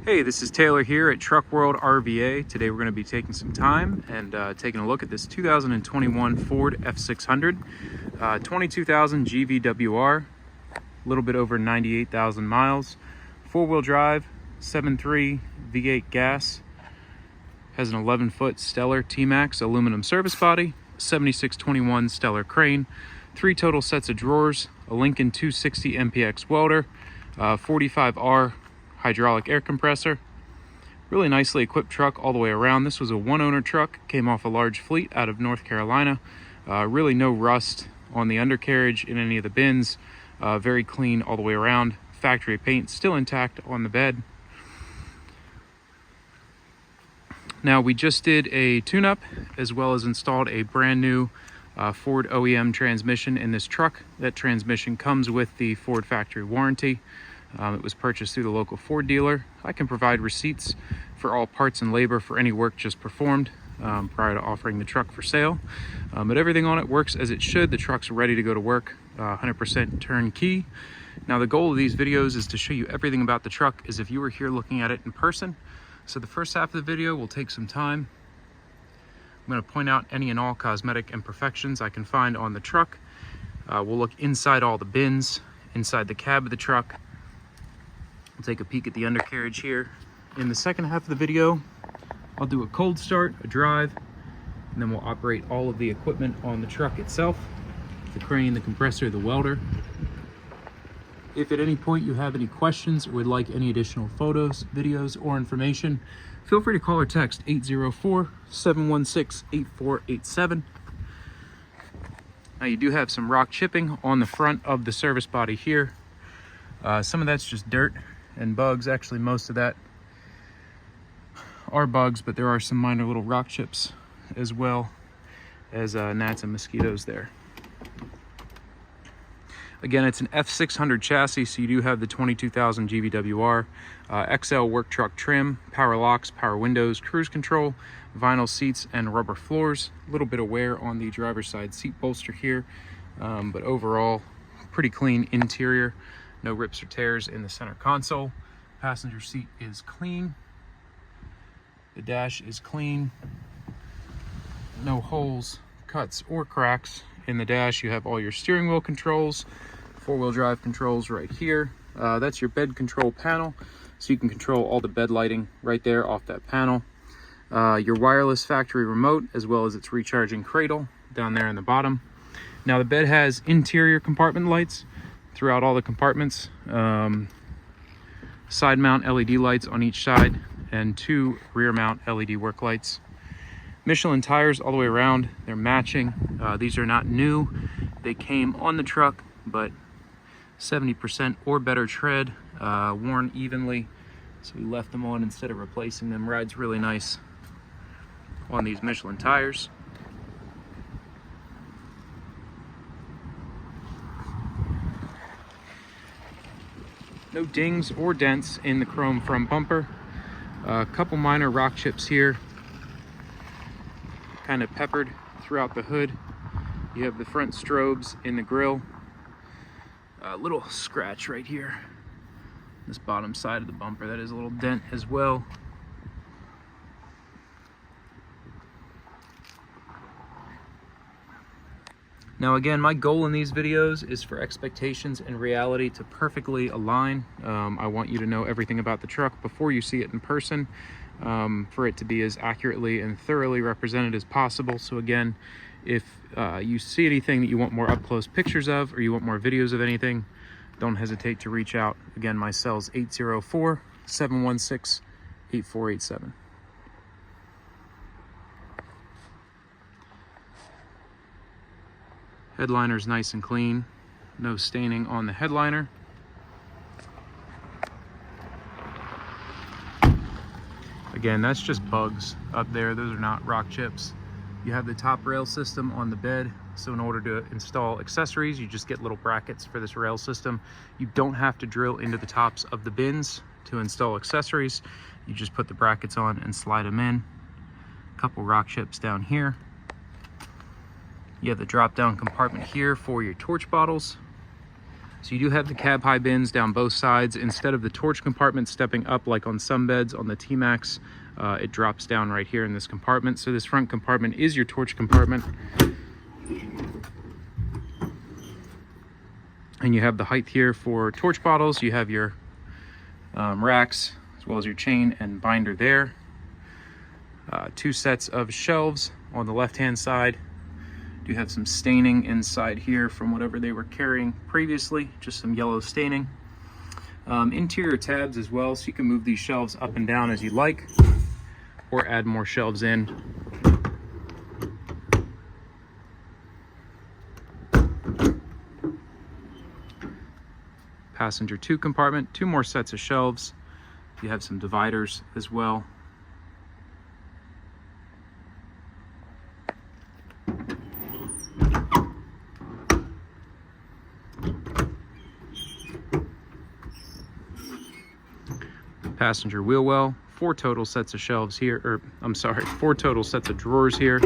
Hey, this is Taylor here at Truck World RVA. Today we're going to be taking some time and taking a look at this 2021 Ford F600, 22,000 GVWR, a little bit over 98,000 miles, four-wheel drive, 7.3 V8 gas, has an 11-foot Stellar TMAX Aluminum service body, 7621 Stellar crane, 3 total sets of drawers, a Lincoln 260 MPX welder, 45R hydraulic air compressor. Really nicely equipped truck all the way around. This was a one-owner truck, came off a large fleet out of North Carolina. Really no rust on the undercarriage in any of the bins. Very clean all the way around. Factory paint still intact on the bed. Now we just did a tune-up as well as installed a brand new Ford OEM transmission in this truck. That transmission comes with the Ford factory warranty. It was purchased through the local Ford dealer. I can provide receipts for all parts and labor for any work just performed prior to offering the truck for sale. But everything on it works as it should. The truck's ready to go to work, 100% turnkey. Now the goal of these videos is to show you everything about the truck as if you were here looking at it in person. So the first half of the video will take some time. I'm going to point out any and all cosmetic imperfections I can find on the truck. We'll look inside all the bins, inside the cab of the truck. We'll take a peek at the undercarriage here. In the second half of the video, I'll do a cold start, a drive, and then we'll operate all of the equipment on the truck itself, the crane, the compressor, the welder. If at any point you have any questions or would like any additional photos, videos, or information, feel free to call or text 804-716-8487. Now you do have some rock chipping on the front of the service body here. Some of that's just dirt and bugs. Actually, most of that are bugs, but there are some minor little rock chips as well as gnats and mosquitoes there. Again, it's an F600 chassis, so you do have the 22,000 GVWR, XL work truck trim, power locks, power windows, cruise control, vinyl seats, and rubber floors. A little bit of wear on the driver's side seat bolster here, but overall, pretty clean interior. No rips or tears in the center console. Passenger seat is clean. The dash is clean. No holes, cuts, or cracks in the dash. You have all your steering wheel controls, four-wheel drive controls right here. That's your bed control panel, so you can control all the bed lighting right there off that panel. Your wireless factory remote, as well as its recharging cradle down there in the bottom. Now the bed has interior compartment lights throughout all the compartments, side mount LED lights on each side, and 2 rear mount LED work lights. Michelin tires all the way around. They're matching. These are not new. They came on the truck, but 70% or better tread, worn evenly, so we left them on instead of replacing them. Rides really nice on these Michelin tires. No dings or dents in the chrome front bumper. A couple minor rock chips here, kind of peppered throughout the hood. You have the front strobes in the grille. A little scratch right here, this bottom side of the bumper. That is a little dent as well. Now again, my goal in these videos is for expectations and reality to perfectly align. I want you to know everything about the truck before you see it in person, for it to be as accurately and thoroughly represented as possible. So again, if you see anything that you want more up-close pictures of, or you want more videos of anything, don't hesitate to reach out. Again, my cell is 804-716-8487. Headliner's nice and clean, no staining on the headliner. Again, that's just bugs up there. Those are not rock chips. You have the top rail system on the bed, so in order to install accessories, you just get little brackets for this rail system. You don't have to drill into the tops of the bins to install accessories. You just put the brackets on and slide them in. A couple rock chips down here. You have the drop-down compartment here for your torch bottles. So you do have the cab high bins down both sides. Instead of the torch compartment stepping up like on some beds on the TMAX, it drops down right here in this compartment. So this front compartment is your torch compartment. And you have the height here for torch bottles. You have your racks, as well as your chain and binder there. 2 sets of shelves on the left-hand side. Do have some staining inside here from whatever they were carrying previously, just some yellow staining. Interior tabs as well, so you can move these shelves up and down as you like, or add more shelves in. Passenger 2 compartment, 2 more sets of shelves. You have some dividers as well. Passenger wheel well, 4 total sets of shelves here, or I'm sorry, 4 total sets of drawers here.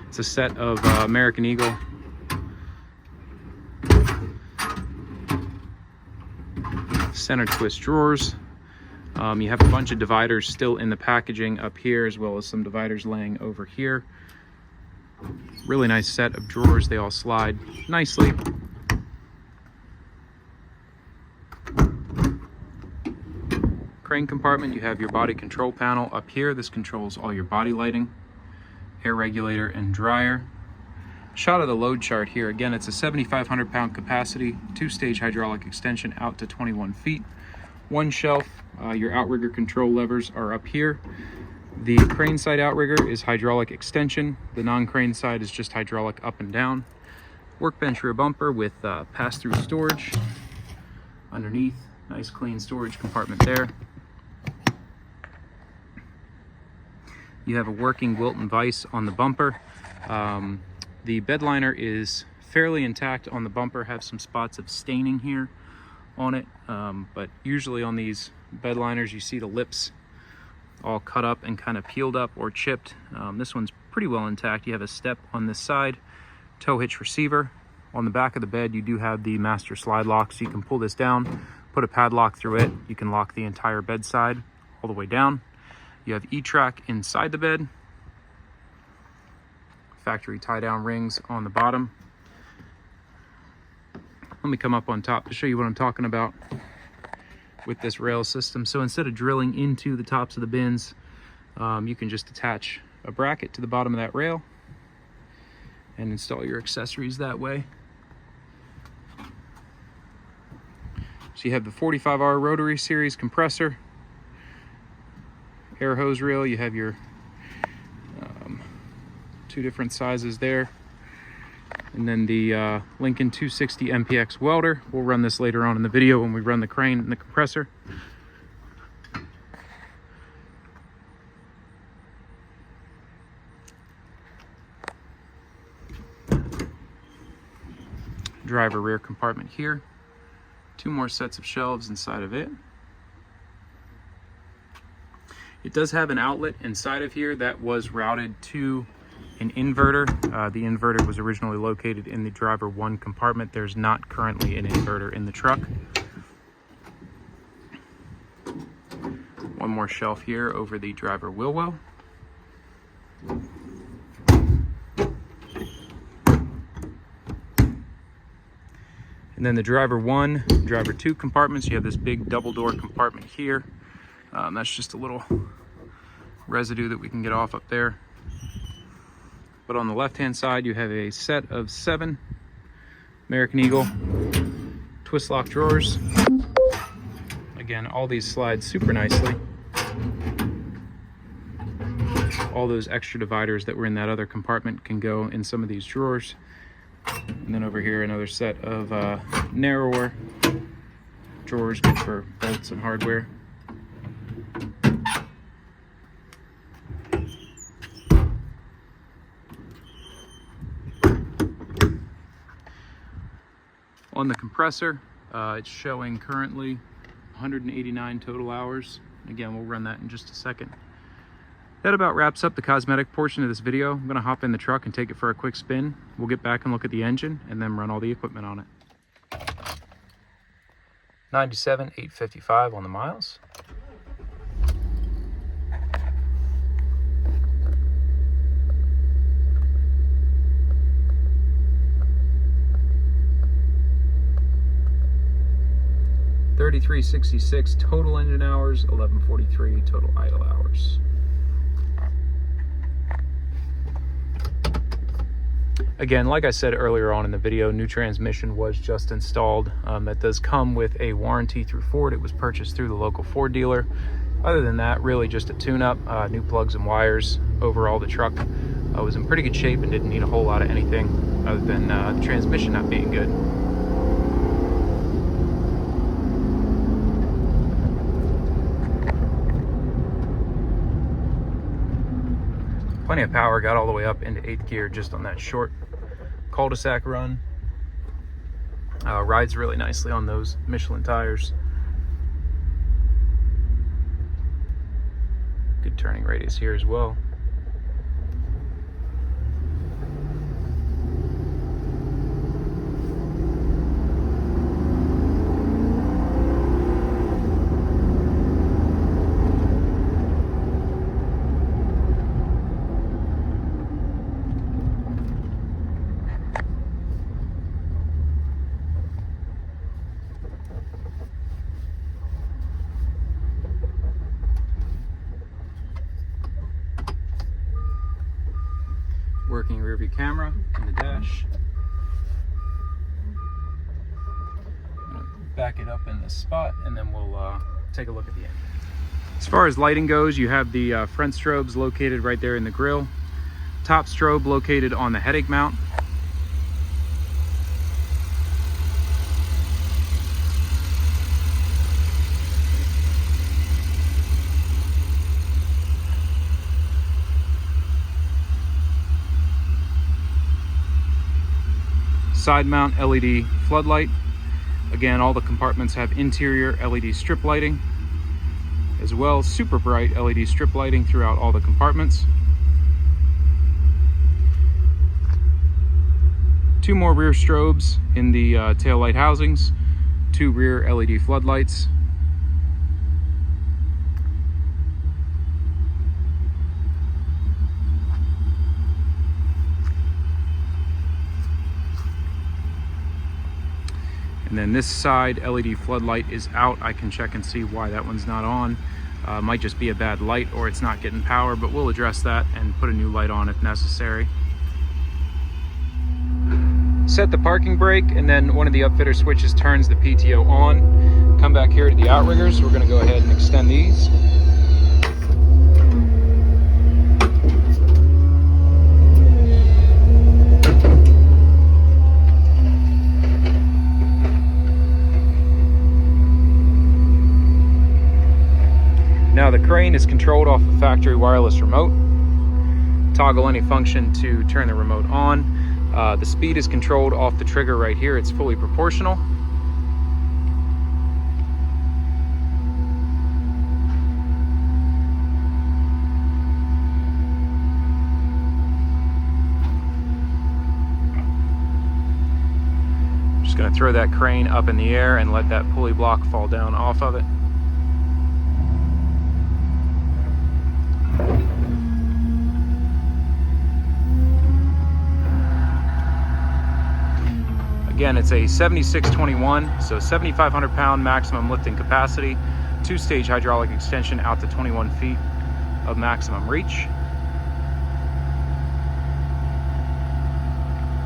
It's a set of American Eagle center twist drawers. You have a bunch of dividers still in the packaging up here, as well as some dividers laying over here. Really nice set of drawers. They all slide nicely. Crane compartment, you have your body control panel up here. This controls all your body lighting, air regulator, and dryer. Shot of the load chart here. Again, it's a 7,500 pound capacity, 2-stage hydraulic extension out to 21 feet. 1 shelf. Your outrigger control levers are up here. The crane side outrigger is hydraulic extension. The non-crane side is just hydraulic up and down. Workbench rear bumper with pass-through storage underneath. Nice clean storage compartment there. You have a working Wilton vise on the bumper. The bed liner is fairly intact on the bumper, have some spots of staining here on it, but usually on these bed liners you see the lips all cut up and kind of peeled up or chipped. This one's pretty well intact. You have a step on this side, tow hitch receiver. On the back of the bed you do have the master slide lock, so you can pull this down, put a padlock through it. You can lock the entire bed side all the way down. You have E-track inside the bed. Factory tie-down rings on the bottom. Let me come up on top to show you what I'm talking about with this rail system. So instead of drilling into the tops of the bins, you can just attach a bracket to the bottom of that rail and install your accessories that way. So you have the 45R rotary series compressor, air hose reel. You have your 2 different sizes there, and then the Lincoln 260 MPX welder. We'll run this later on in the video when we run the crane and the compressor. Driver rear compartment here. 2 more sets of shelves inside of it. It does have an outlet inside of here that was routed to an inverter. The inverter was originally located in the driver 1 compartment. There's not currently an inverter in the truck. 1 more shelf here over the driver wheel well. And then the driver 1, driver 2 compartments, you have this big double door compartment here. That's just a little residue that we can get off up there. But on the left-hand side, you have a set of 7 American Eagle twist lock drawers. Again, all these slide super nicely. All those extra dividers that were in that other compartment can go in some of these drawers. And then over here, another set of narrower drawers, good for bolts and hardware. On the compressor, it's showing currently 189 total hours. Again, we'll run that in just a second. That about wraps up the cosmetic portion of this video. I'm gonna hop in the truck and take it for a quick spin. We'll get back and look at the engine and then run all the equipment on it. 97,855 on the miles. $33.66 total engine hours, $11.43 total idle hours. Again, like I said earlier on in the video, new transmission was just installed. That does come with a warranty through Ford. It was purchased through the local Ford dealer. Other than that, really just a tune-up, new plugs and wires. Overall, the truck was in pretty good shape and didn't need a whole lot of anything other than the transmission not being good. Plenty of power, got all the way up into 8th gear just on that short cul-de-sac run. Rides really nicely on those Michelin tires. Good turning radius here as well. Working rear view camera in the dash. I'm gonna back it up in this spot and then we'll take a look at the engine. As far as lighting goes, you have the front strobes located right there in the grille. Top strobe located on the headache mount. Side mount LED floodlight. Again, all the compartments have interior LED strip lighting, as well as super bright LED strip lighting throughout all the compartments. 2 more rear strobes in the tail light housings, 2 rear LED floodlights. And then this side LED floodlight is out. I can check and see why that one's not on. Might just be a bad light or it's not getting power, but we'll address that and put a new light on if necessary. Set the parking brake, and then one of the upfitter switches turns the PTO on. Come back here to the outriggers. We're gonna go ahead and extend these. Now the crane is controlled off a factory wireless remote. Toggle any function to turn the remote on. The speed is controlled off the trigger right here. It's fully proportional. Just going to throw that crane up in the air and let that pulley block fall down off of it. Again, it's a 7621, so 7,500 pound maximum lifting capacity, 2-stage hydraulic extension out to 21 feet of maximum reach.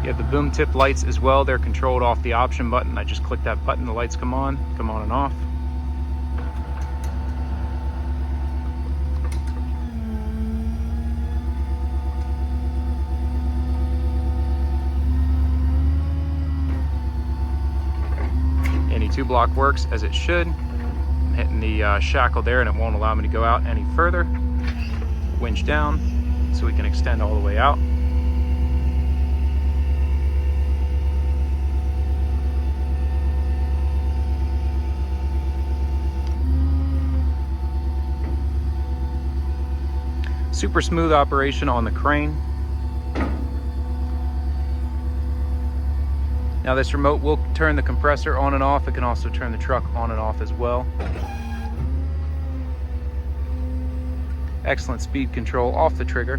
You have the boom tip lights as well. They're controlled off the option button. I just click that button, the lights come on and off. Any 2-block works as it should. I'm hitting the shackle there and it won't allow me to go out any further. Winch down so we can extend all the way out. Super smooth operation on the crane. Now Now this remote will turn the compressor on and off. It can also turn the truck on and off as well. Excellent speed control off the trigger.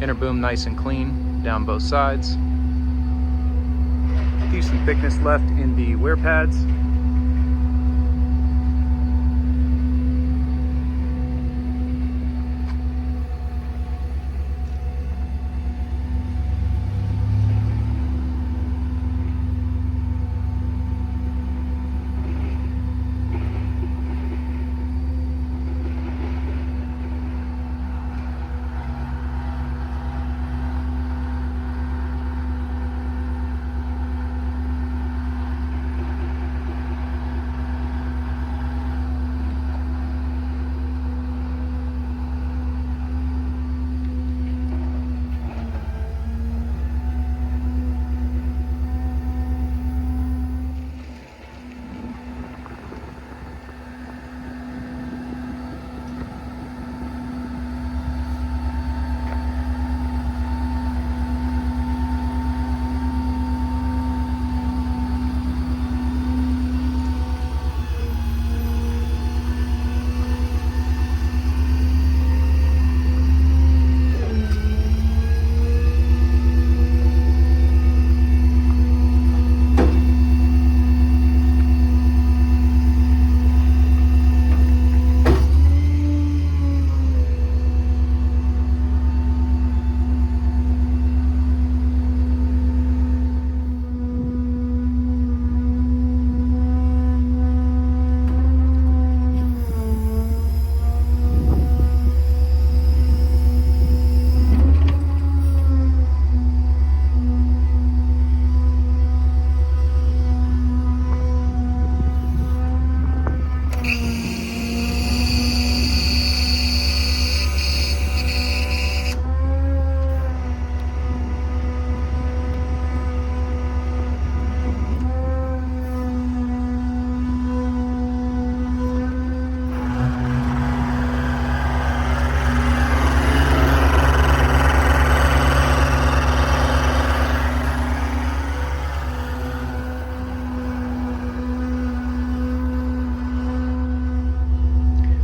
Inner boom nice and clean down both sides. Decent thickness left in the wear pads.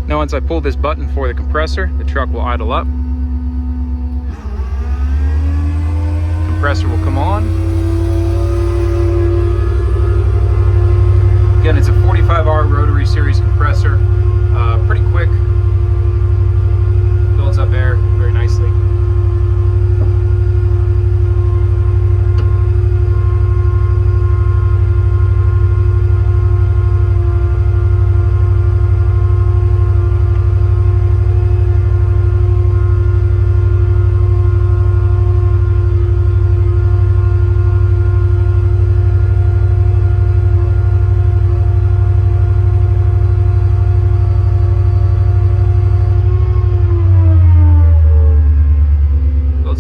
Now once I pull this button for the compressor, the truck will idle up. Compressor will come on. Again, it's a 45R rotary series compressor. Pretty quick. Builds up air very nicely.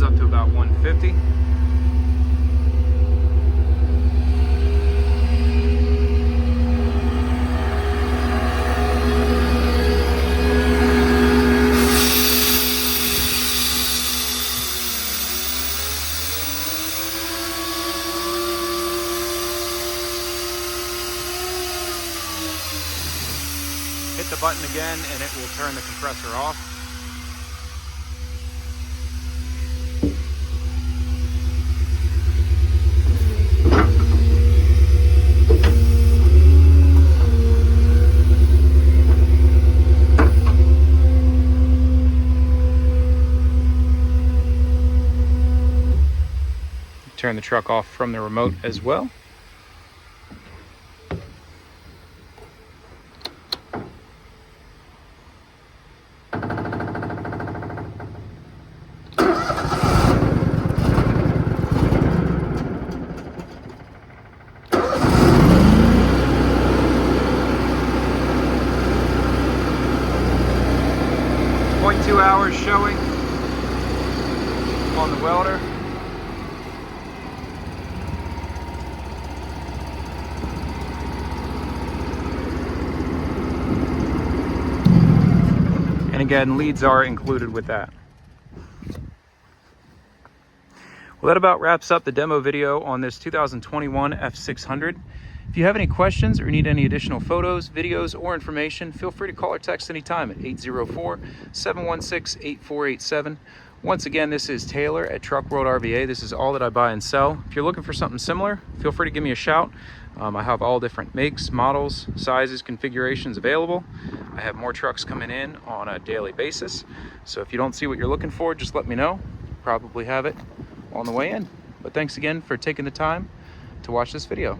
Up to about 150. Hit the button again and it will turn the compressor off. Turn the truck off from the remote as well. .2 hours showing on the welder. And again, leads are included with that. Well, that about wraps up the demo video on this 2021 F600. If you have any questions or need any additional photos, videos, or information, feel free to call or text anytime at 804-716-8487. Once again, this is Taylor at Truck World RVA. This is all that I buy and sell. If you're looking for something similar, feel free to give me a shout. I have all different makes, models, sizes, configurations available. I have more trucks coming in on a daily basis. So if you don't see what you're looking for, just let me know. Probably have it on the way in. But thanks again for taking the time to watch this video.